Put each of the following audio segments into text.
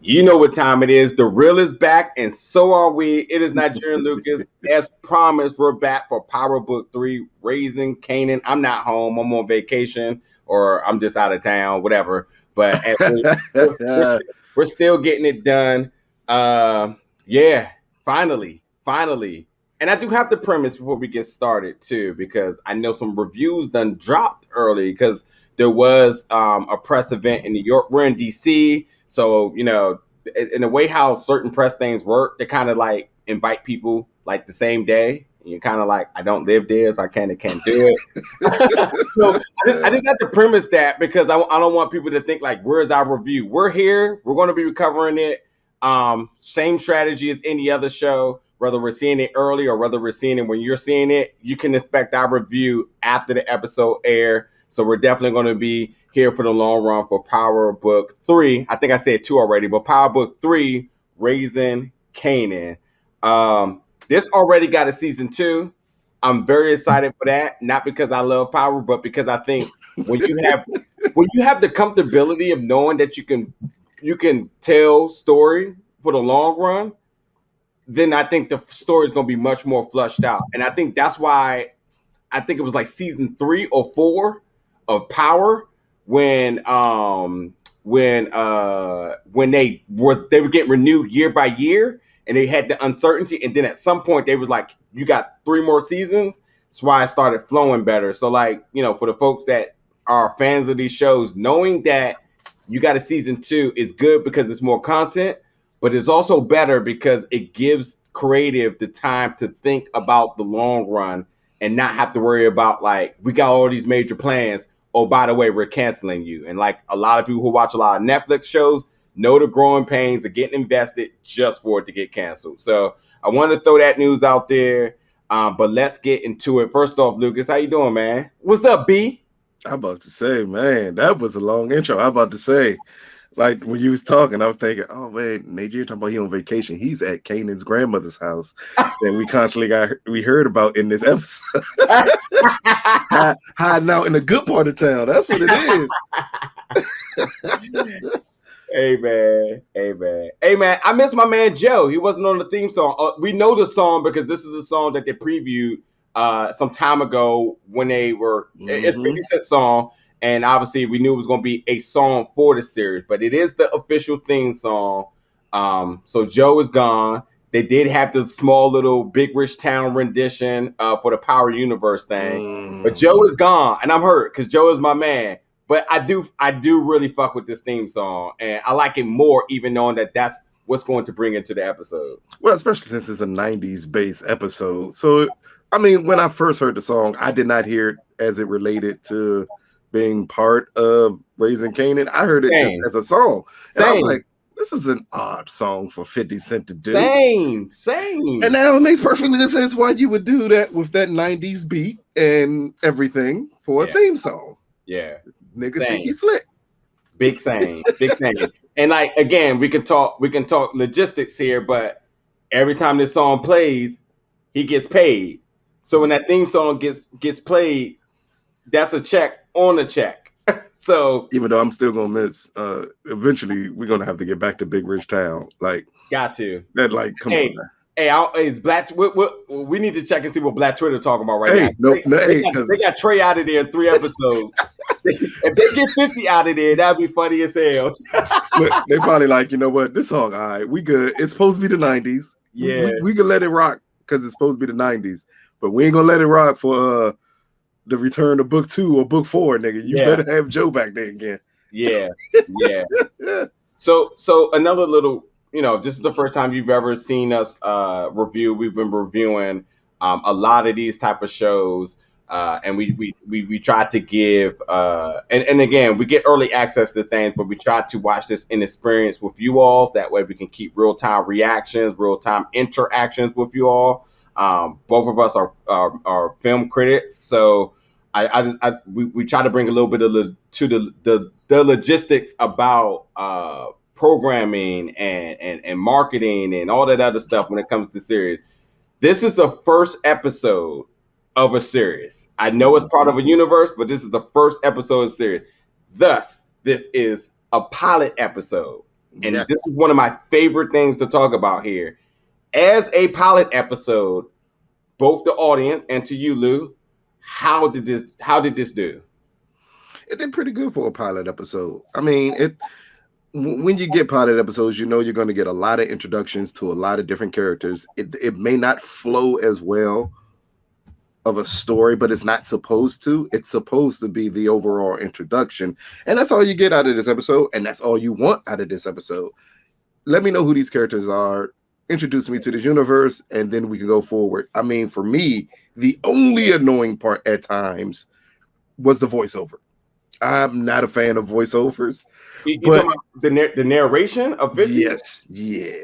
You know what time it is. The real is back, and so are we. It is Nigerian Lucas. As promised, we're back for Power Book 3, Raising Kanan. I'm not home. I'm on vacation, or I'm just out of town, whatever. But we're still getting it done. Yeah, finally. And I do have the premise before we get started, too, because I know some reviews done dropped early because there was a press event in New York. We're in D.C., so, in the way how certain press things work, they kind of like invite people like the same day. And you're kind of like, I don't live there, so I can't do it. So I just have to premise that because I don't want people to think like, where's our review? We're here. We're going to be covering it. Same strategy as any other show, whether we're seeing it early or whether we're seeing it when you're seeing it. You can expect our review after the episode air. So we're definitely going to be here for the long run for Power Book 3. I think I said 2 already, but Power Book 3, Raising Kanan. This already got a season 2. I'm very excited for that, not because I love Power, but because I think when you have the comfortability of knowing that you can tell story for the long run, then I think the story is going to be much more flushed out. And I think that's why I think it was like season 3 or 4 of Power when they were getting renewed year by year and they had the uncertainty, and then at some point they was like, you got 3 more seasons. That's why I started flowing better. So like, for the folks that are fans of these shows, knowing that you got a season 2 is good because it's more content, but it's also better because it gives creative the time to think about the long run and not have to worry about like, we got all these major plans. Oh, by the way, we're canceling you. And like a lot of people who watch a lot of Netflix shows know the growing pains of getting invested just for it to get canceled. So I wanted to throw that news out there. But let's get into it. First off, Lucas, how you doing, man? What's up, B? I'm about to say, man, that was a long intro. I'm about to say, like when you was talking, I was thinking, oh man, Nigeria talking about he on vacation. He's at Kanan's grandmother's house that we heard about in this episode. Hiding out in a good part of town. That's what it is. Hey man, I miss my man Joe. He wasn't on the theme song. We know the song because this is a song that they previewed some time ago when they were. It's 50 Cent song, and obviously we knew it was going to be a song for the series, but it is the official theme song. So Joe is gone. They did have the small little Big Rich Town rendition for the Power Universe thing, but Joe is gone, and I'm hurt because Joe is my man. But I do really fuck with this theme song, and I like it more even knowing that that's what's going to bring into the episode. Well, especially since it's a 90s based episode. So, I mean, when I first heard the song, I did not hear it as it related to being part of Raising Kanan. I heard it just as a song. And I was like, this is an odd song for 50 Cent to do. Same. And now it makes perfectly sense why you would do that with that 90s beat and everything for a theme song. Yeah. Nigga think he's slick. Big thing. And like again, we can talk logistics here, but every time this song plays, he gets paid. So when that theme song gets played, that's a check on the check. So even though I'm still gonna miss, eventually we're gonna have to get back to Big Rich Town. Like, got to. That like, come on. Man. Hey, it's Black. We need to check and see what Black Twitter talking about right now. They got Trey out of there in 3 episodes. If they get 50 out of there, that'd be funny as hell. Look, they probably like, you know what? This song, all right, we good. It's supposed to be the 90s. Yeah, we can let it rock because it's supposed to be the 90s, but we ain't gonna let it rock for the return of book 2 or book 4, nigga. You better have Joe back there again. Yeah. So another little. This is the first time you've ever seen us review. We've been reviewing a lot of these type of shows, and we try to give and again, we get early access to things, but we try to watch this in experience with you all. So that way we can keep real time reactions, real time interactions with you all. Both of us are film critics, so we try to bring a little bit of the logistics about programming and marketing and all that other stuff when it comes to series. This is the first episode of a series. I know it's part of a universe, but this is the first episode of a series. Thus, this is a pilot episode. And Yes. this is one of my favorite things to talk about here. As a pilot episode, both the audience and to you, Lou, how did this do? It did pretty good for a pilot episode. I mean, when you get pilot episodes, you know you're going to get a lot of introductions to a lot of different characters. It may not flow as well of a story, but it's not supposed to. It's supposed to be the overall introduction. And that's all you get out of this episode. And that's all you want out of this episode. Let me know who these characters are. Introduce me to this universe, and then we can go forward. I mean, for me, the only annoying part at times was the voiceover. I'm not a fan of voiceovers. You talking about the narration of 50? Yes, yeah.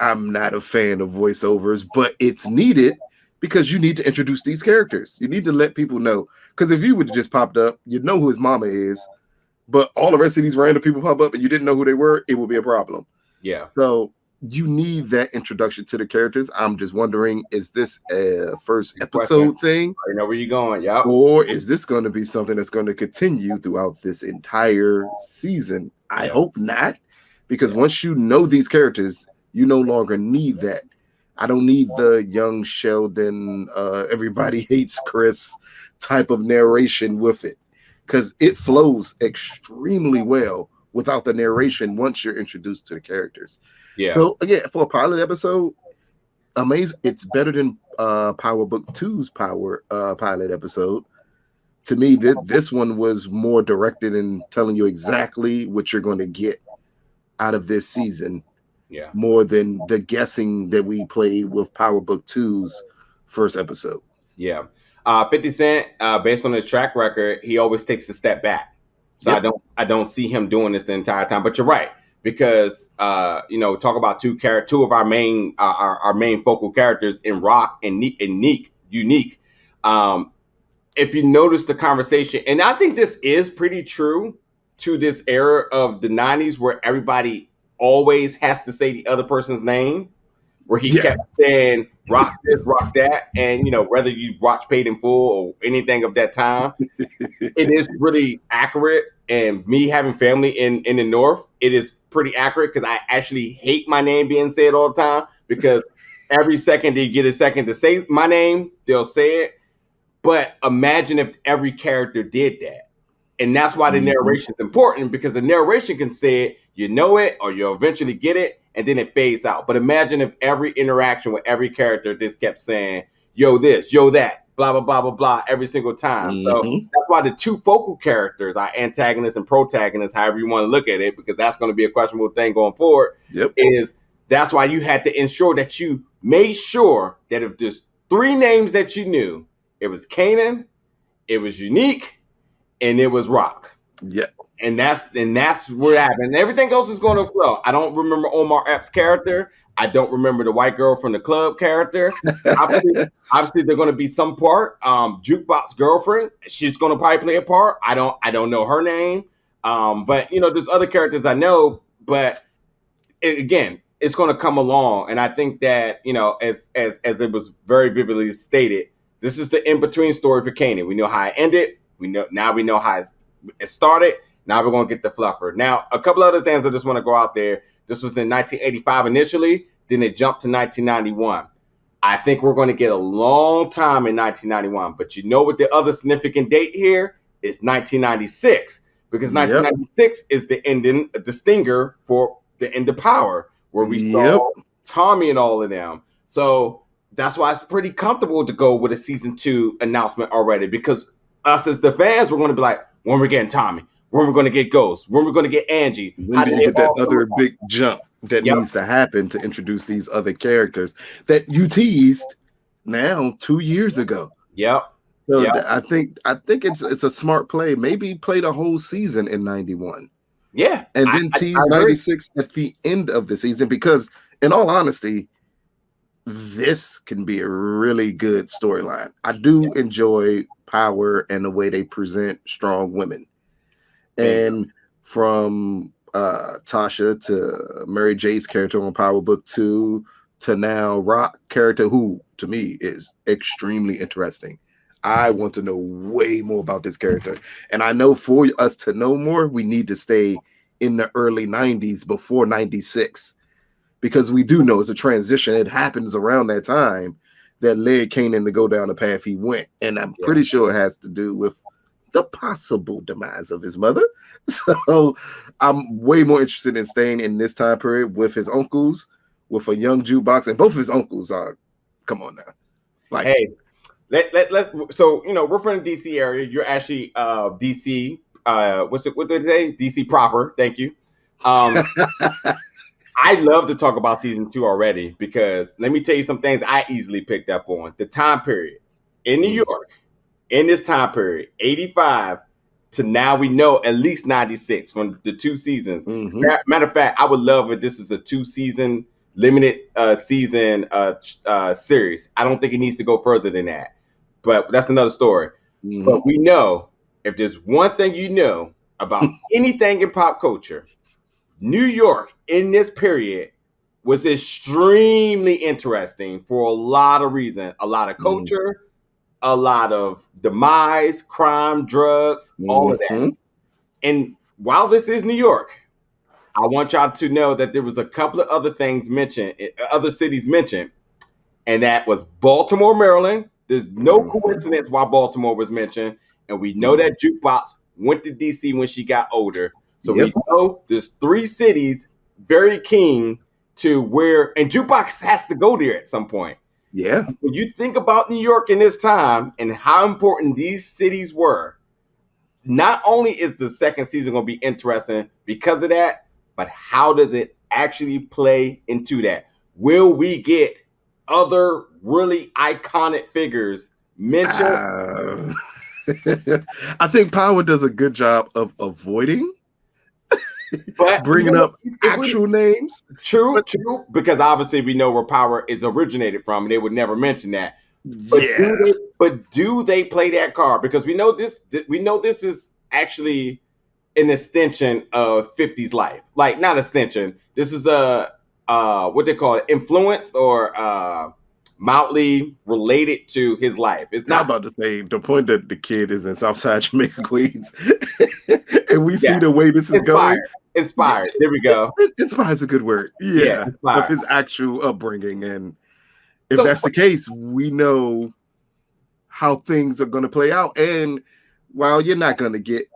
I'm not a fan of voiceovers, but it's needed because you need to introduce these characters. You need to let people know. Because if you would have just popped up, you'd know who his mama is. But all the rest of these random people pop up and you didn't know who they were, it would be a problem. Yeah. So you need that introduction to the characters. I'm just wondering, is this a first episode thing? I know where you're going, yeah. Or is this going to be something that's going to continue throughout this entire season? I hope not, because once you know these characters, you no longer need that. I don't need the young Sheldon, everybody hates Chris type of narration with it, because it flows extremely well without the narration once you're introduced to the characters. Yeah. So again, for a pilot episode, amazing. It's better than Power Book 2's pilot episode. To me, this one was more directed in telling you exactly what you're going to get out of this season. Yeah. More than the guessing that we played with Power Book 2's first episode. Yeah. 50 Cent, based on his track record, he always takes a step back. So I don't see him doing this the entire time. But you're right, because talk about two of our main focal characters in Rock and Unique. If you notice the conversation, and I think this is pretty true to this era of the 90s where everybody always has to say the other person's name, where he kept saying Rock this, Rock that, and whether you watch Paid in Full or anything of that time, it is really accurate. And me having family in the North, it is pretty accurate because I actually hate my name being said all the time, because every second they get a second to say my name, they'll say it. But imagine if every character did that. And that's why the narration is important, because the narration can say it, you know it, or you'll eventually get it, and then it fades out. But imagine if every interaction with every character just kept saying, yo this, yo that, blah, blah, blah, blah, blah, every single time. So that's why the two focal characters, our antagonist and protagonist, however you want to look at it, because that's going to be a questionable thing going forward, is that's why you had to ensure that you made sure that if there's three names that you knew, it was Kanan, it was Unique, and it was Rock. Yeah. And that's what happened. Everything else is going to flow. I don't remember Omar Epps' character. I don't remember the white girl from the club character. Obviously, they're going to be some part. Jukebox girlfriend, she's going to probably play a part. I don't know her name. But there's other characters I know. But again, it's going to come along. And I think that as it was very vividly stated, this is the in between story for Kanan. We know how it ended. We know how it started. Now we're going to get the fluffer. Now, a couple other things I just want to go out there. This was in 1985 initially. Then it jumped to 1991. I think we're going to get a long time in 1991. But you know what the other significant date here is? 1996. Because 1996 is the ending, the stinger for the end of Power, where we saw Tommy and all of them. So that's why it's pretty comfortable to go with a season 2 announcement already. Because us as the fans, we're going to be like, when we're getting Tommy, when we're going to get Ghost, when we're going to get Angie. When do you get that other big jump that needs to happen to introduce these other characters that you teased now 2 years ago? So I think it's a smart play. Maybe play the whole season in 91. Yeah. And then tease 96 at the end of the season, because in all honesty, this can be a really good storyline. I do enjoy Power and the way they present strong women. And from Tasha to Mary J's character on Power Book 2 to now Rock character, who to me is extremely interesting. I want to know way more about this character. And I know for us to know more, we need to stay in the early 90s before 96, because we do know it's a transition. It happens around that time that led Kanan to go down the path he went. And I'm pretty sure it has to do with the possible demise of his mother. So I'm way more interested in staying in this time period with his uncles, with a young Jukebox, and both of his uncles are, come on now. Like, hey, let's so we're from the DC area. You're actually DC. What did they say? DC proper. Thank you. I love to talk about season 2 already, because let me tell you some things I easily picked up on. The time period in New York, in this time period, 85 to now, we know at least 96 from the 2 seasons. Matter of fact, I would love if this is a 2-season limited season series. I don't think it needs to go further than that, but that's another story. But we know, if there's one thing you know about anything in pop culture, New York in this period was extremely interesting for a lot of reasons. A lot of culture, a lot of demise, crime, drugs, all of that. And while this is New York, I want y'all to know that there was a couple of other things mentioned, other cities mentioned, and that was Baltimore, Maryland. There's no coincidence why Baltimore was mentioned. And we know that Jukebox went to DC when she got older. So we know there's 3 cities very keen to where, and Jukebox has to go there at some point. Yeah. When you think about New York in this time and how important these cities were, not only is the second season going to be interesting because of that, but how does it actually play into that? Will we get other really iconic figures mentioned? I think Power does a good job of avoiding bringing up actual names. True, because obviously we know where Power is originated from, and they would never mention that. But do they play that card? Because we know this is actually an extension of 50's life. Like, not extension. This is a what they call it, influenced or mildly related to his life. It's not. I'm about to say the point that the kid is in South Jamaica, Queens, and we see the way this is going. Inspired. There we go. Inspired is a good word. Yeah, of his actual upbringing, and if that's the case, we know how things are going to play out. And while you're not going to get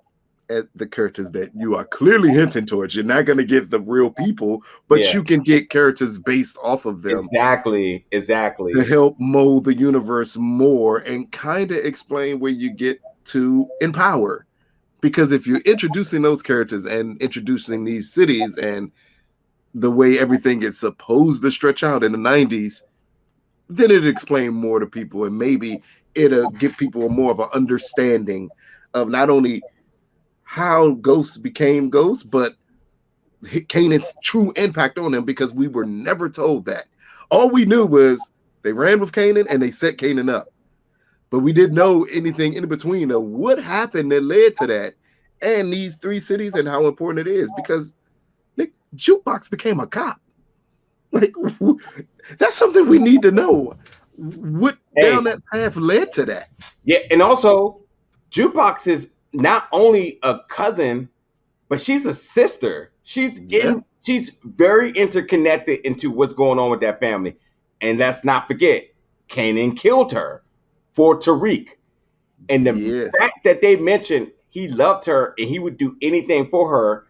at the characters that you are clearly hinting towards, you're not going to get the real people, but you can get characters based off of them. Exactly. To help mold the universe more and kind of explain where you get to in Power. Because if you're introducing those characters and introducing these cities and the way everything is supposed to stretch out in the 90s, then it'll explain more to people, and maybe it'll give people more of an understanding of not only how Ghost became Ghost, but Kanan's true impact on them, because we were never told that. All we knew was they ran with Kanan and they set Kanan up. But we didn't know anything in between of what happened that led to that, and these 3 cities and how important it is, because Nick, Jukebox became a cop. Like, that's something we need to know. What down that path led to that? Yeah, and also Jukebox is not only a cousin, but she's a sister. She's very interconnected into what's going on with that family. And let's not forget, Kanan killed her for Tariq. And the fact that they mentioned he loved her and he would do anything for her,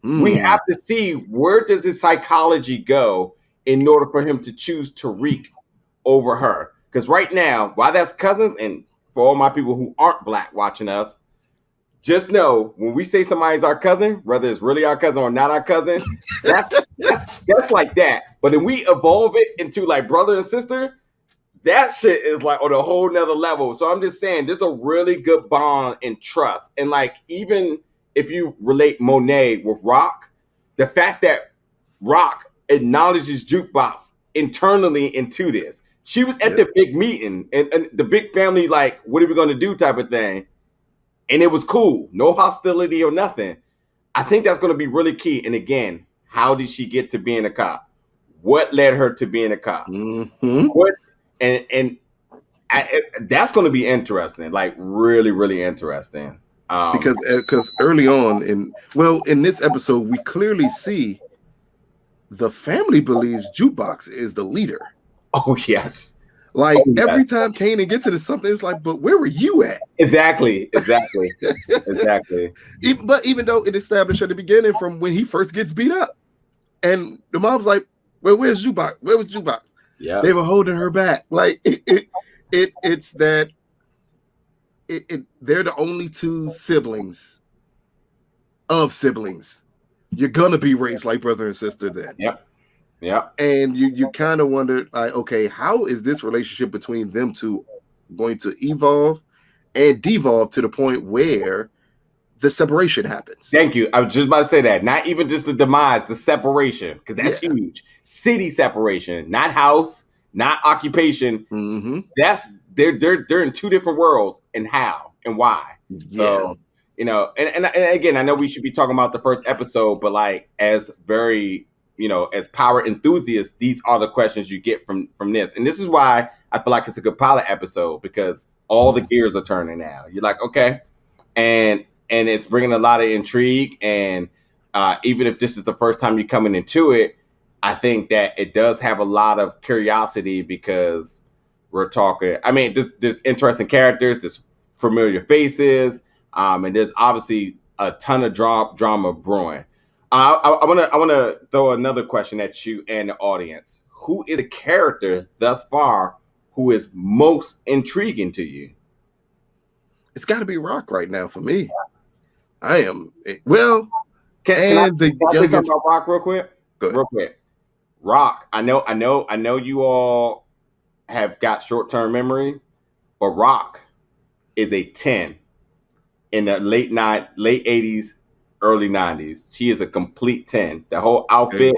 we have to see, where does his psychology go in order for him to choose Tariq over her? Because right now, while that's cousins, and for all my people who aren't Black watching us, just know, when we say somebody's our cousin, whether it's really our cousin or not our cousin, that's like that. But then we evolve it into like brother and sister, that shit is like on a whole nother level. So I'm just saying, there's a really good bond and trust. And like, even if you relate Monet with Rock, the fact that Rock acknowledges Jukebox internally into this. She was at the big meeting and the big family, like, what are we going to do type of thing. And it was cool. No hostility or nothing. I think that's going to be really key. And again, how did she get to being a cop? What led her to being a cop? That's going to be interesting. Like, really, really interesting. Because early on in this episode, we clearly see the family believes Jukebox is the leader. Oh yes. Like every time Kanan gets into something, it's like, but where were you at? Exactly. Even though it established at the beginning from when he first gets beat up, and the mom's like, "Well, where's Jukebox? Where was Jukebox?" Yeah, they were holding her back. Like it's that they're the only two siblings of siblings. You're gonna be raised like brother and sister then. Yep. Yeah. And you kind of wonder, like, okay, how is this relationship between them two going to evolve and devolve to the point where the separation happens? Thank you. I was just about to say that. Not even just the demise, the separation, because that's huge. City separation, not house, not occupation. Mm-hmm. That's they're in two different worlds, and how and why. So and again, I know we should be talking about the first episode, but like as very as power enthusiasts, these are the questions you get from this. And this is why I feel like it's a good pilot episode, because all the gears are turning now. You're like, okay. And it's bringing a lot of intrigue. And even if this is the first time you're coming into it, I think that it does have a lot of curiosity, because we're talking, I mean, there's interesting characters, there's familiar faces, and there's obviously a ton of drama brewing. I want to throw another question at you and the audience. Who is a character thus far who is most intriguing to you? It's got to be Raq right now for me. I am well. Can I say something about Raq real quick? Go ahead. Real quick. Raq, I know you all have got short-term memory, but Raq is a 10 in the late 80s. Early 90s. She is a complete 10. The whole outfit.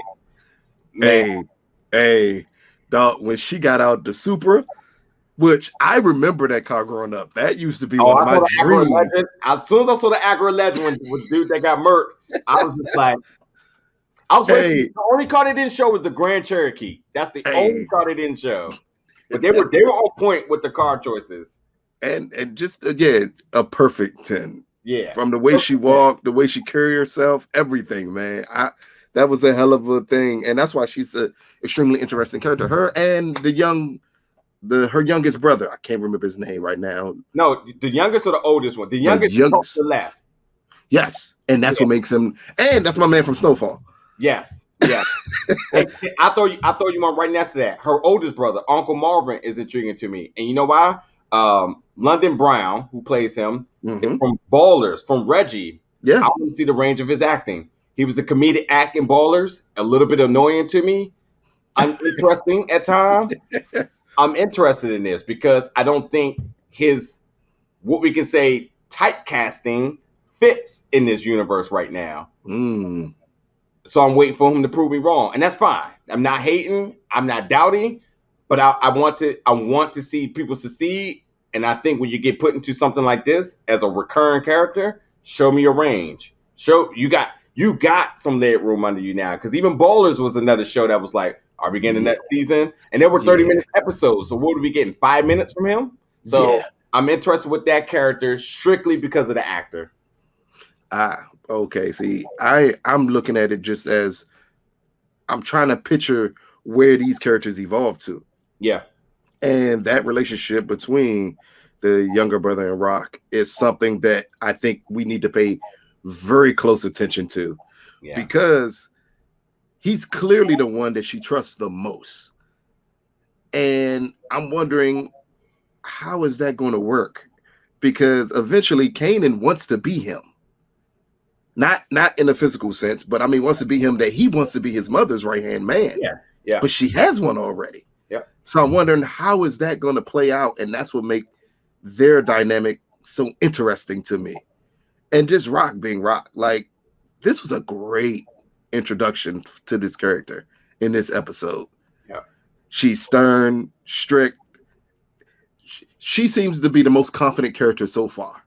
Hey, dog, when she got out the Supra, which I remember that car growing up. That used to be one of my dreams. As soon as I saw the Acura Legend with dude that got murked, I was just like, the only car they didn't show was the Grand Cherokee. That's the only car they didn't show. But they were on point with the car choices. And just again, a perfect 10. Yeah. From the way she walked, the way she carried herself, everything, man. That was a hell of a thing. And that's why she's an extremely interesting character. Her and her youngest brother. I can't remember his name right now. No, the youngest or the oldest one? The youngest is the less. Yes. And that's what makes him, and that's my man from Snowfall. Yes. Yeah. I throw you one right next to that. Her oldest brother, Uncle Marvin, is intriguing to me. And you know why? London Brown, who plays him, is from Ballers, from Reggie. Yeah. I want to see the range of his acting. He was a comedic act in Ballers, a little bit annoying to me. Uninteresting at times. I'm interested in this because I don't think his, what we can say, typecasting fits in this universe right now. So I'm waiting for him to prove me wrong, and that's fine. I'm not hating. I'm not doubting, but I want to see people succeed. And I think when you get put into something like this as a recurring character, show me your range. Show you got some leg room under you now. Because even Ballers was another show that was like, are we getting that season? And there were 30-minute episodes. So what are we getting? 5 minutes from him? So I'm interested with that character strictly because of the actor. Okay. See, I'm looking at it just as I'm trying to picture where these characters evolve to. Yeah. And that relationship between the younger brother and Raq is something that I think we need to pay very close attention to, because he's clearly the one that she trusts the most. And I'm wondering, how is that going to work? Because eventually Kanan wants to be him. Not in a physical sense, but I mean, wants to be him, that he wants to be his mother's right-hand man. Yeah. But she has one already. Yeah. So I'm wondering, how is that going to play out? And that's what makes their dynamic so interesting to me. And just Raq being Raq. Like, this was a great introduction to this character in this episode. Yeah. She's stern, strict. She seems to be the most confident character so far.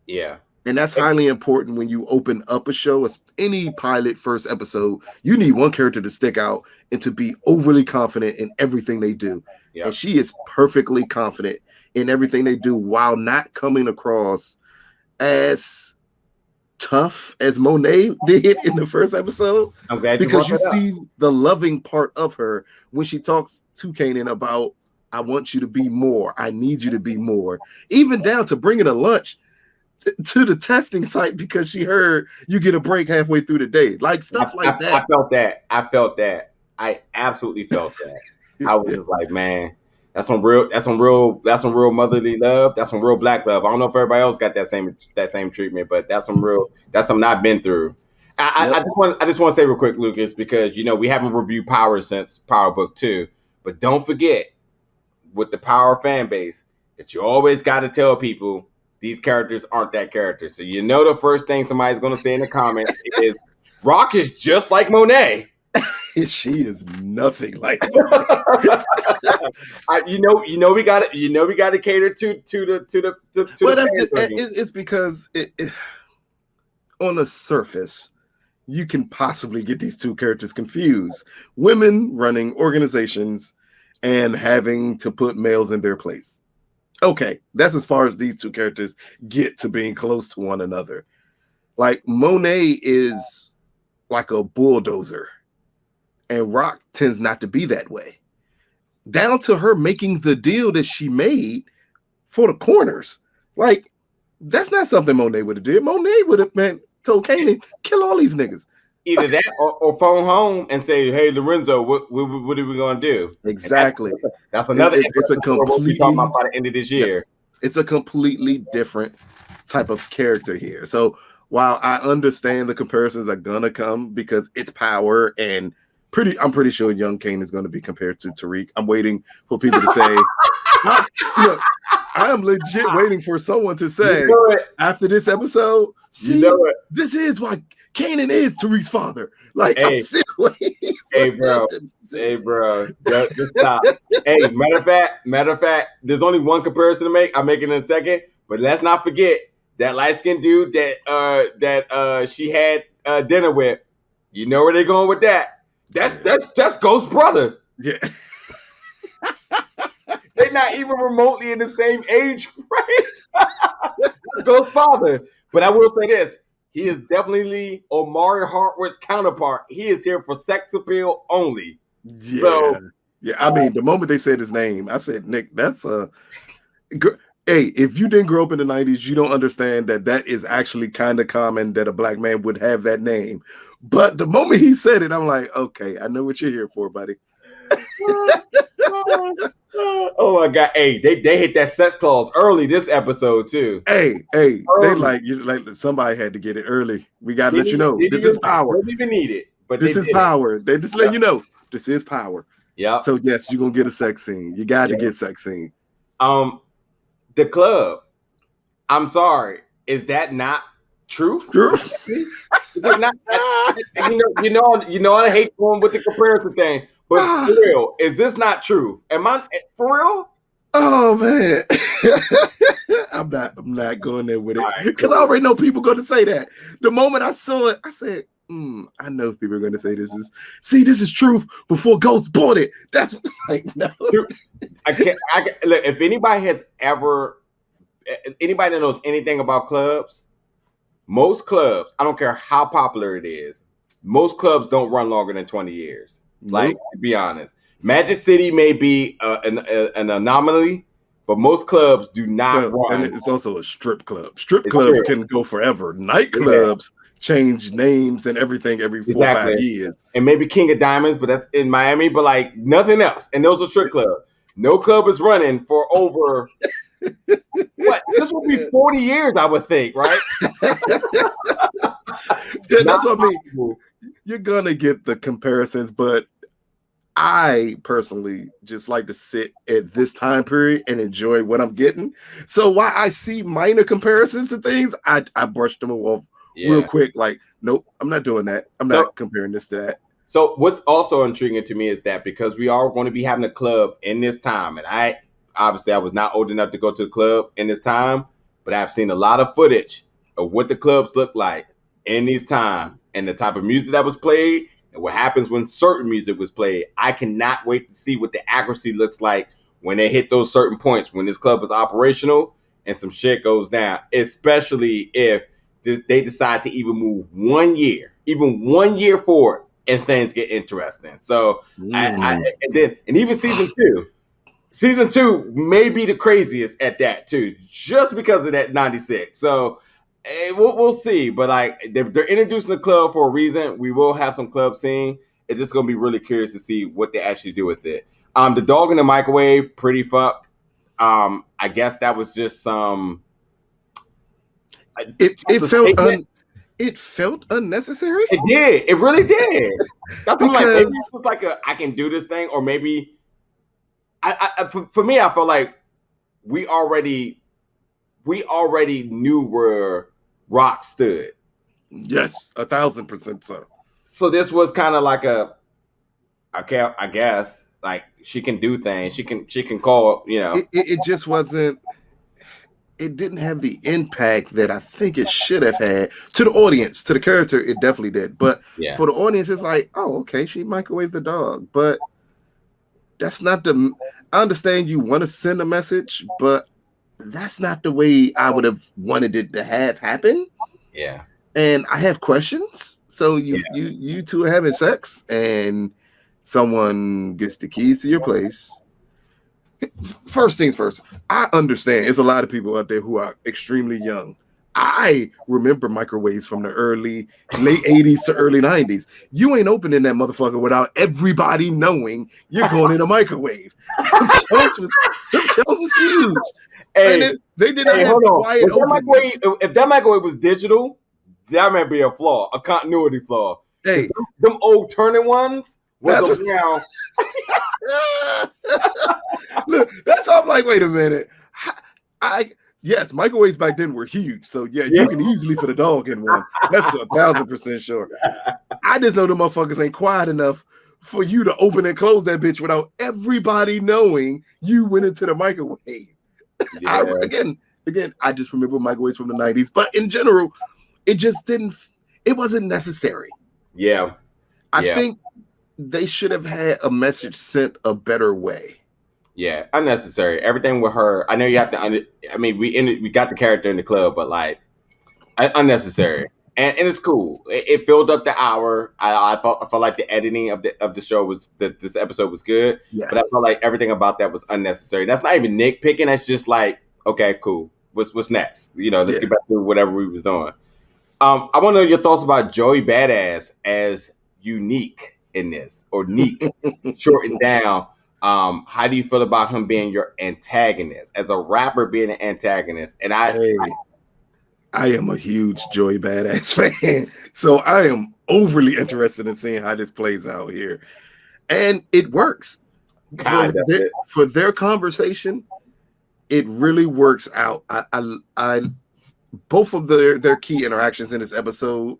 Yeah. And that's highly important when you open up a show. As any pilot first episode, you need one character to stick out and to be overly confident in everything they do. Yeah. And she is perfectly confident in everything they do while not coming across as tough as Monet did in the first episode. I'm glad because you see the loving part of her when she talks to Kanan about, I want you to be more. I need you to be more. Even down to bringing a lunch to the testing site because she heard you get a break halfway through the day. Like stuff like that. I felt that. I absolutely felt that. I was just like, man, that's some real motherly love. That's some real black love. I don't know if everybody else got that same treatment, but that's something I've been through. I just want to say real quick, Lucas, because we haven't reviewed Power since Power Book 2, but don't forget with the Power fan base that you always got to tell people these characters aren't that character. So the first thing somebody's going to say in the comments is Raq is just like Monet. She is nothing like we got to cater to it's because on the surface you can possibly get these two characters confused. Women running organizations and having to put males in their place. Okay, that's as far as these two characters get to being close to one another. Like Monet is like a bulldozer, and Raq tends not to be that way. Down to her making the deal that she made for the corners. Like, that's not something Monet would have did. Monet would have told Kanan, kill all these niggas. Either that or phone home and say, hey, Lorenzo, what are we going to do? Exactly. That's another it's a completely talking about by the end of this year. It's a completely different type of character here. So while I understand the comparisons are going to come because it's Power and I'm pretty sure young Kanan is going to be compared to Tariq. I'm waiting for people to say, I am legit waiting for someone to say after this episode, see, this is why Kanan is Tariq's father. Like, hey, I'm still waiting. Hey, bro. Just stop. Hey, matter of fact, there's only one comparison to make. I'll make it in a second. But let's not forget that light-skinned dude that she had dinner with. You know where they're going with that. That's Ghost's brother. Yeah. They're not even remotely in the same age, right? That's Ghost's father. But I will say this. He is definitely Omari Hartwood's counterpart. He is here for sex appeal only. Yeah. So, I mean, the moment they said his name, I said, Nick, that's a... Hey, if you didn't grow up in the 90s, you don't understand that is actually kind of common that a black man would have that name. But the moment he said it, I'm like, okay, I know what you're here for, buddy. Oh my God! Hey, they hit that sex clause early this episode too. Hey, early. They like somebody had to get it early. We got to let you know this is Power. Don't even need it, but this is Power. They just let you know this is Power. Yeah. So yes, you're gonna get a sex scene. You got to get sex scene. The club. I'm sorry. Is that not true? Not, you know, I hate going with the comparison thing, but for real, is this not true? Am I for real? Oh man, I'm not going there with it because I already know people going to say that. The moment I saw it, I said, I know people are going to say this is truth before Ghost bought it. That's like no. I can't look. If anybody that knows anything about clubs, most clubs, I don't care how popular it is, most clubs don't run longer than 20 years. Like, to be honest, Magic City may be an anomaly, but most clubs do not run. And it's also a strip club. Strip clubs can go forever. Nightclubs change names and everything every 4 or 5 years. And maybe King of Diamonds, but that's in Miami, but like nothing else. And those are strip clubs. No club is running for over what? This will be 40 years, I would think, right? Yeah, that's what I mean. You're gonna get the comparisons, but I personally just like to sit at this time period and enjoy what I'm getting. So while I see minor comparisons to things, I brush them off real quick. Like, nope, I'm not doing that. I'm not comparing this to that. So what's also intriguing to me is that because we are going to be having a club in this time, and I was not old enough to go to the club in this time, but I've seen a lot of footage of what the clubs look like in this time and the type of music that was played and what happens when certain music was played. I cannot wait to see what the accuracy looks like when they hit those certain points, when this club is operational and some shit goes down, especially if they decide to even move 1 year, even 1 year forward, and things get interesting. So and even season two may be the craziest at that too, just because of that 96. So we'll see. But like they're introducing the club for a reason. We will have some club scene. It's just gonna be really curious to see what they actually do with it. The dog in the microwave, pretty fuck. I guess that was just some. It felt unnecessary. It did. It really did. That's because like maybe it was like I can do this thing, or maybe for me, I felt like we already knew where Rock stood. Yes, 1,000% so. So this was kind of like I guess like she can do things. She can call. It just wasn't. It didn't have the impact that I think it should have had to the audience, to the character. It definitely did, but for the audience, it's like, oh, okay, she microwaved the dog, but that's not the. I understand you want to send a message, but that's not the way I would have wanted it to have happen. Yeah, and I have questions. So you two are having sex, and someone gets the keys to your place. First things first, I understand there's a lot of people out there who are extremely young. I remember microwaves from the late 80s to early 90s. You ain't opening that motherfucker without everybody knowing you're going in a microwave. Them shows was huge. Hey, they didn't have quiet if that microwave was digital, that might be a flaw, a continuity flaw. Hey, them old turning ones was around. Look, that's how I'm like, wait a minute. Yes, microwaves back then were huge. So you can easily fit a dog in one. That's 1,000% sure. I just know the motherfuckers ain't quiet enough for you to open and close that bitch without everybody knowing you went into the microwave. Yeah. Again, I just remember microwaves from the 90s, but in general, it wasn't necessary. Yeah. I think they should have had a message sent a better way. Yeah, unnecessary. Everything with her. I know you have to. We got the character in the club, but like unnecessary. And it's cool. It filled up the hour. I felt like the editing of the show was this episode was good. Yeah. But I felt like everything about that was unnecessary. That's not even nitpicking. That's just like, okay, cool. What's next? Let's get back to whatever we was doing. I want to know your thoughts about Joey Badass as unique in this, or Neek shortened down. How do you feel about him being your antagonist, as a rapper being an antagonist? And I am a huge Joey Badass fan, so I am overly interested in seeing how this plays out here, and it works for their conversation. It really works out. I both of their key interactions in this episode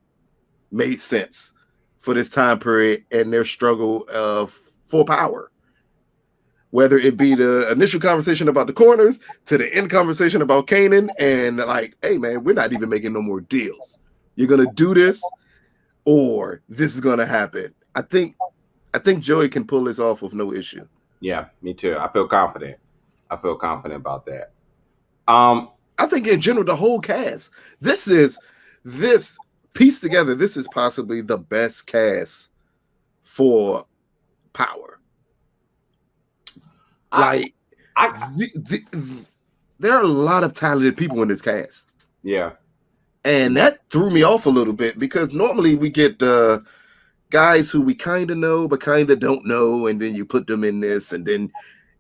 made sense for this time period and their struggle for power. Whether it be the initial conversation about the corners to the end conversation about Kanan, and like, hey man, we're not even making no more deals. You're gonna do this, or this is gonna happen. I think Joey can pull this off with no issue. Yeah, me too. I feel confident about that. I think in general, the whole cast, this pieced together, this is possibly the best cast for power. There are a lot of talented people in this cast. Yeah. And that threw me off a little bit, because normally we get guys who we kind of know but kind of don't know, and then you put them in this, and then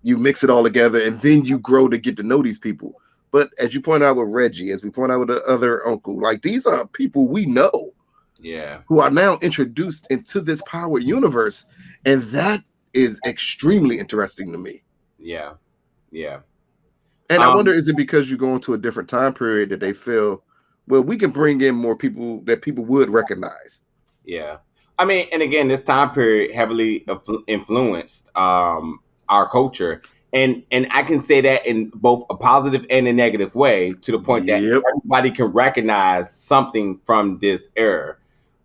you mix it all together, and then you grow to get to know these people. But as you point out with Reggie, as we point out with the other uncle, like, these are people we know. Yeah. Who are now introduced into this power universe. And that is extremely interesting to me. Yeah. Yeah. And I wonder, is it because you go into a different time period that they feel, well, we can bring in more people that people would recognize? Yeah. I mean, and again, this time period heavily influenced our culture. And I can say that in both a positive and a negative way, to the point that everybody can recognize something from this era.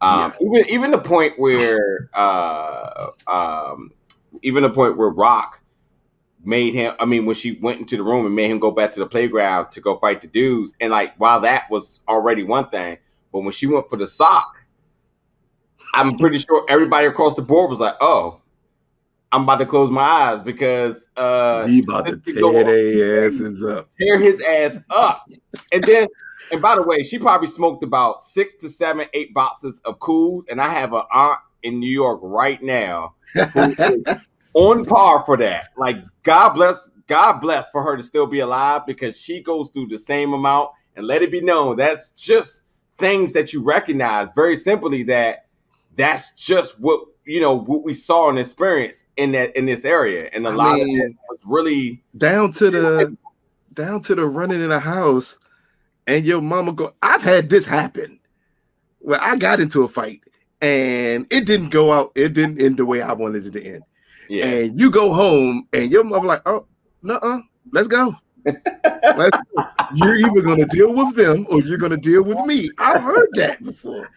Even the point where Rock made him, I mean, when she went into the room and made him go back to the playground to go fight the dudes. And like, while that was already one thing, but when she went for the sock, I'm pretty sure everybody across the board was like, oh, I'm about to close my eyes because he about to tear their asses up. Tear his ass up. And then, and by the way, she probably smoked about 6 to 7, 8 boxes of Cools. And I have an aunt in New York right now who is on par for that. Like, God bless for her to still be alive, because she goes through the same amount. And let it be known, that's just things that you recognize very simply, that's just what, you know, what we saw and experienced in this area. And a lot of it was really down to the running in a house and your mama go, I've had this happen where I got into a fight and it didn't go out, it didn't end the way I wanted it to end. Yeah. And you go home and your mother like, oh, nuh-uh, let's go. You're either going to deal with them or you're going to deal with me. I've heard that before.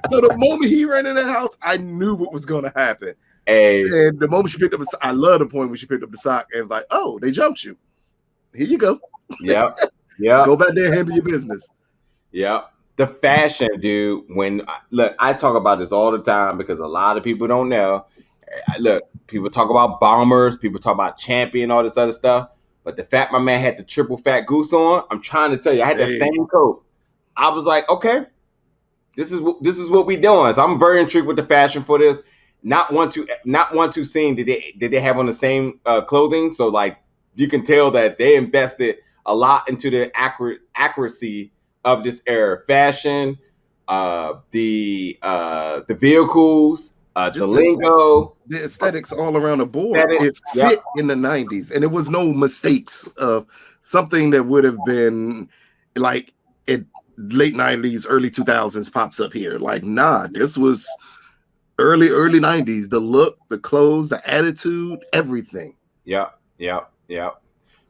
So the moment he ran in that house, I knew what was going to happen. And the moment she picked up I love the point when she picked up the sock and was like, oh, they jumped you. Here you go. Yeah. Go back there and handle your business. Yeah. The fashion, dude, look, I talk about this all the time because a lot of people don't know. Look, people talk about bombers, people talk about champion, all this other stuff. But the fact my man had the triple fat goose on, I'm trying to tell you, I had that same coat. I was like, okay, this is what we doing. So I'm very intrigued with the fashion for this. Not one too scene did they have on the same clothing. So like you can tell that they invested a lot into the accuracy of this era. Fashion, the vehicles, the lingo, the aesthetics all around the board. It fit in the 90s, and it was no mistakes of something that would have been like it late 90s, early 2000s pops up here. Like, nah, this was early 90s. The look, the clothes, the attitude, everything. Yeah.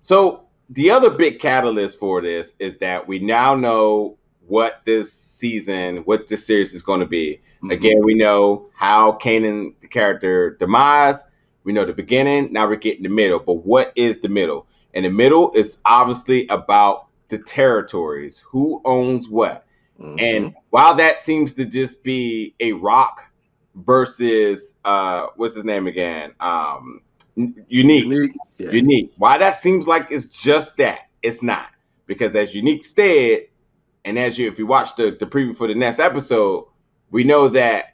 So the other big catalyst for this is that we now know what this series is going to be. Mm-hmm. Again, we know how Kanan, the character, demise. We know the beginning. Now we're getting the middle. But what is the middle? And the middle is obviously about the territories. Who owns what? Mm-hmm. And while that seems to just be a Rock versus what's his name again? Unique. Yeah. Unique. Why that seems like it's just that, it's not. Because as Unique said, and if you watch the preview for the next episode, we know that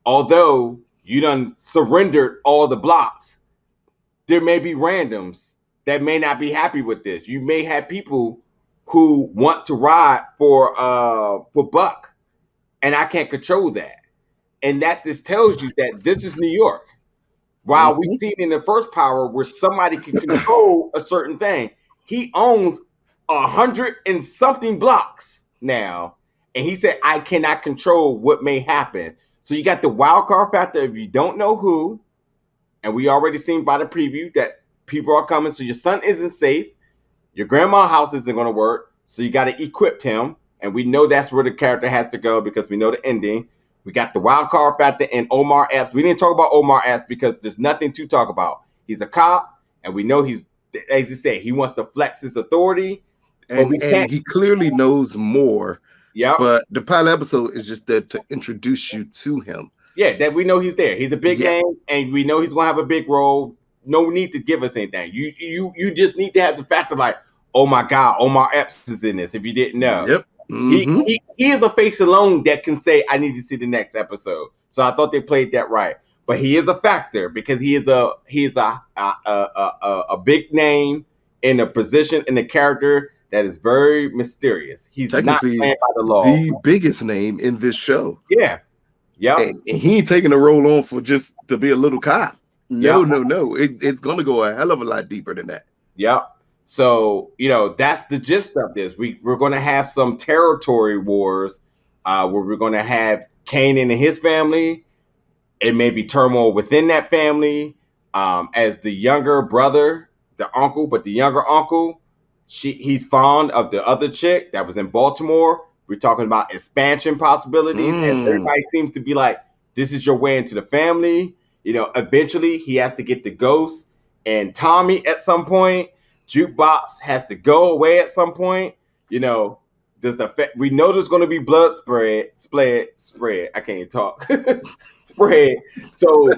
although you done surrendered all the blocks, there may be randoms that may not be happy with this. You may have people who want to ride for Buck, and I can't control that. And that just tells you that this is New York. While we've seen in the first Power where somebody can control a certain thing, he owns 100 and something blocks now. And he said, I cannot control what may happen. So you got the wild card factor if you don't know who. And we already seen by the preview that people are coming. So your son isn't safe. Your grandma's house isn't going to work. So you got to equip him. And we know that's where the character has to go because we know the ending. We got the wild card factor in Omar Epps. We didn't talk about Omar Epps because there's nothing to talk about. He's a cop. And we know he's, as you say, he wants to flex his authority. And he clearly knows more. Yeah. But the pilot episode is just there to introduce you to him. Yeah, that we know he's there. He's a big name, and we know he's gonna have a big role. No need to give us anything. You just need to have the fact of like, oh my God, Omar Epps is in this. If you didn't know, yep. Mm-hmm. He is a face alone that can say, I need to see the next episode. So I thought they played that right. But he is a factor because he is a big name in a position in a character that is very mysterious. He's not playing by the law. The biggest name in this show. Yeah. Yeah. And he ain't taking the role on for just to be a little cop. No. It's going to go a hell of a lot deeper than that. Yeah. So, that's the gist of this. We're going to have some territory wars where we're going to have Kanan and his family. It may be turmoil within that family. As the younger brother, the uncle, but the younger uncle, he's fond of the other chick that was in Baltimore. We're talking about expansion possibilities. And everybody seems to be like, this is your way into the family. Eventually he has to get the ghost. and Tommy at some point. Jukebox has to go away at some point. You know, we know there's going to be blood spread. I can't even talk. Spread. So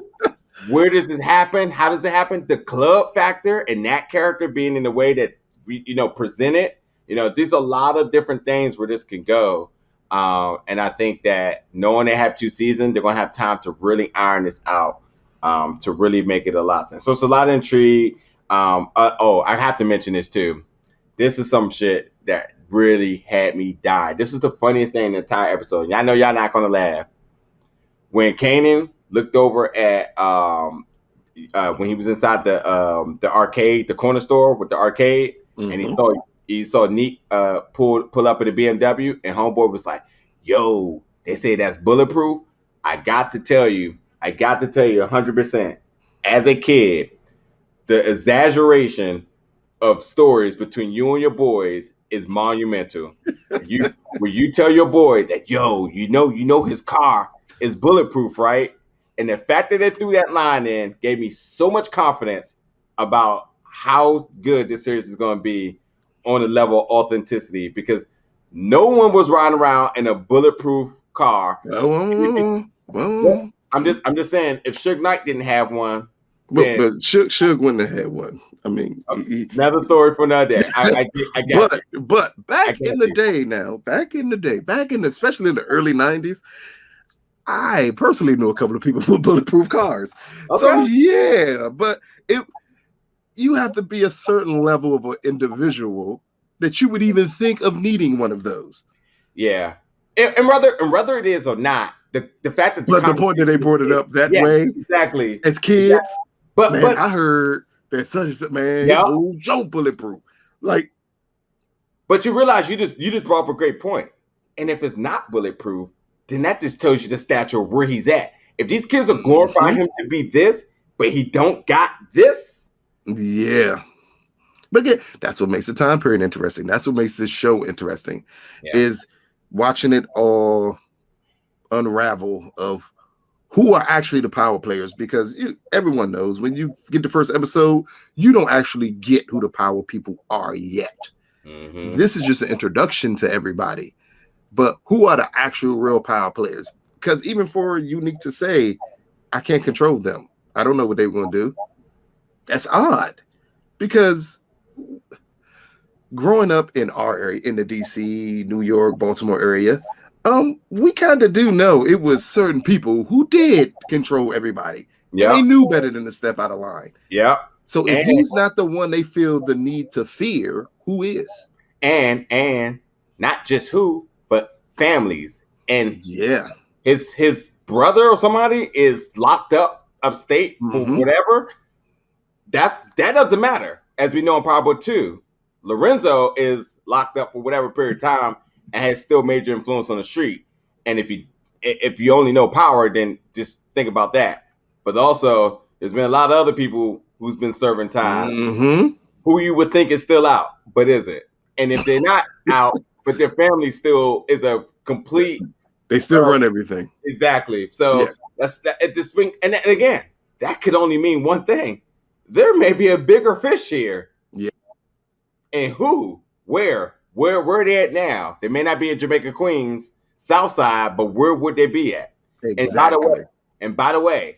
where does this happen? How does it happen? The club factor and that character being in the way that we, present it. There's a lot of different things where this can go. And I think that knowing they have 2 seasons, they're going to have time to really iron this out, to really make it a lot of sense. So it's a lot of intrigue. I have to mention this too. This is some shit that really had me die. This is the funniest thing in the entire episode. I know y'all not going to laugh. When Kanan looked over at when he was inside the arcade, the corner store with the arcade, and he saw Neek pull up in a BMW, and homeboy was like, "Yo, they say that's bulletproof." I got to tell you 100%. As a kid, the exaggeration of stories between you and your boys is monumental. When you tell your boy that, yo, you know his car is bulletproof, right? And the fact that they threw that line in gave me so much confidence about how good this series is going to be on the level of authenticity, because no one was riding around in a bulletproof car. I'm just saying, if Suge Knight didn't have one, but Suge wouldn't have had one. I mean, another story for another day. I get it. But back in the day, especially in the early 90s, I personally know a couple of people with bulletproof cars. Okay. So yeah, but you have to be a certain level of an individual that you would even think of needing one of those. Yeah, and whether it is or not, the fact that the point that they brought it up that way, exactly, as kids. Exactly. But I heard that such a man, his whole Joe bulletproof. Like, but you realize you just brought up a great point. And if it's not bulletproof, then that just tells you the stature of where he's at. If these kids are glorifying him to be this, but he don't got this. Yeah. But again, that's what makes the time period interesting. That's what makes this show interesting, is watching it all unravel of who are actually the power players, because everyone knows when you get the first episode, you don't actually get who the power people are yet. Mm-hmm. This is just an introduction to everybody. But who are the actual real power players? Because even for Unique to say, I can't control them, I don't know what they're going to do. That's odd. Because growing up in our area, in the DC, New York, Baltimore area, we kind of do know it was certain people who did control everybody. Yeah. And they knew better than to step out of line. Yeah. So if he's not the one they feel the need to fear, who is? And not just who, but families. And his brother or somebody is locked up upstate for whatever. That doesn't matter. As we know in Power Book 2, Lorenzo is locked up for whatever period of time and has still major influence on the street. And if you only know Power, then just think about that. But also, there's been a lot of other people who's been serving time who you would think is still out, but isn't. And if they're not out, but their family still is a complete... They still run everything. Exactly. So that's at this thing. And again, that could only mean one thing. There may be a bigger fish here. Yeah. And who? Where are they at now? They may not be in Jamaica, Queens, South Side, but where would they be at? Exactly. And by the way,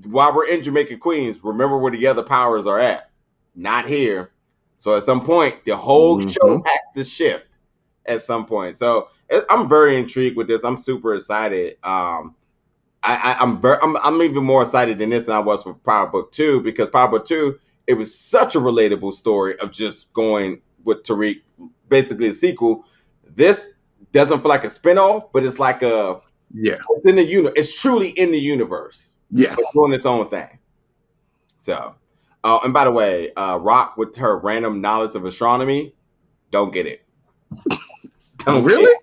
while we're in Jamaica, Queens, remember where the other powers are at. Not here. So at some point, the whole show has to shift at some point. So I'm very intrigued with this. I'm super excited. I'm even more excited than this than I was for Power Book 2, because Power Book 2, it was such a relatable story of just going with Tariq, basically a sequel. This doesn't feel like a spinoff, but it's like it's in the universe. It's truly in the universe. Yeah, it's doing its own thing. So, and by the way, Raq with her random knowledge of astronomy, don't get it. Really?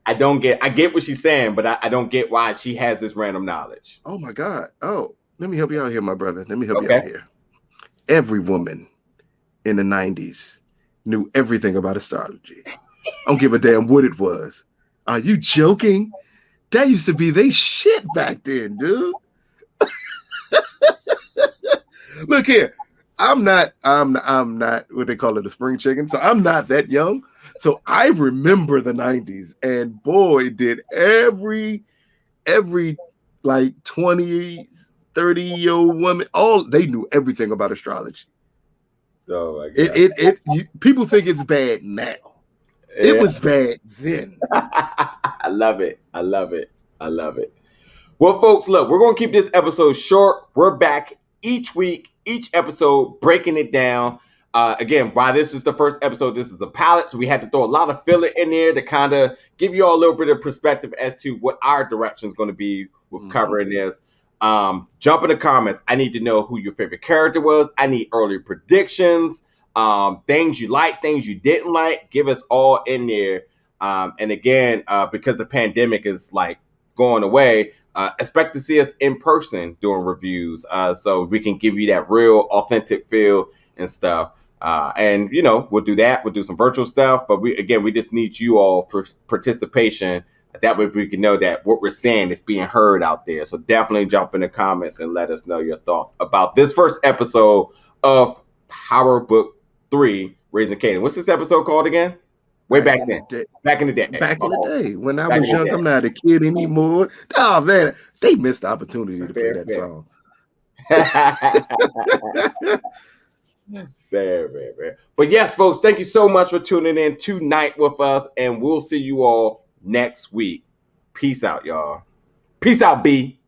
I don't get. I get what she's saying, but I don't get why she has this random knowledge. Oh my God! Oh, let me help you out here, my brother. Let me help you out here. Every woman in the 90s knew everything about astrology. I don't give a damn what it was. Are you joking? That used to be they shit back then, dude. Look here. I'm not what they call it, a spring chicken. So I'm not that young. So I remember the 90s, and boy, did every like 20s, 30-year-old woman, they knew everything about astrology. Oh my God. People think it's bad now. Yeah. It was bad then. I love it. I love it. I love it. Well, folks, look, we're going to keep this episode short. We're back each week, each episode, breaking it down. Again, while this is the first episode, this is a pilot, so we had to throw a lot of filler in there to kind of give you all a little bit of perspective as to what our direction is going to be with covering this. Jump in the comments. I need to know who your favorite character was. I need early predictions, things you like, things you didn't like. Give us all in there. And again, because the pandemic is like going away, expect to see us in person doing reviews, so we can give you that real authentic feel and stuff. And we'll do that. We'll do some virtual stuff, but we just need you all participation. That way we can know that what we're saying is being heard out there. So definitely jump in the comments and let us know your thoughts about this first episode of Power Book 3, Raising Kanan. What's this episode called again? Back in the day. When I was young, I'm not a kid anymore. Oh man, they missed the opportunity to play that song. Fair. But yes, folks, thank you so much for tuning in tonight with us, and we'll see you all next week. Peace out, y'all. Peace out, B.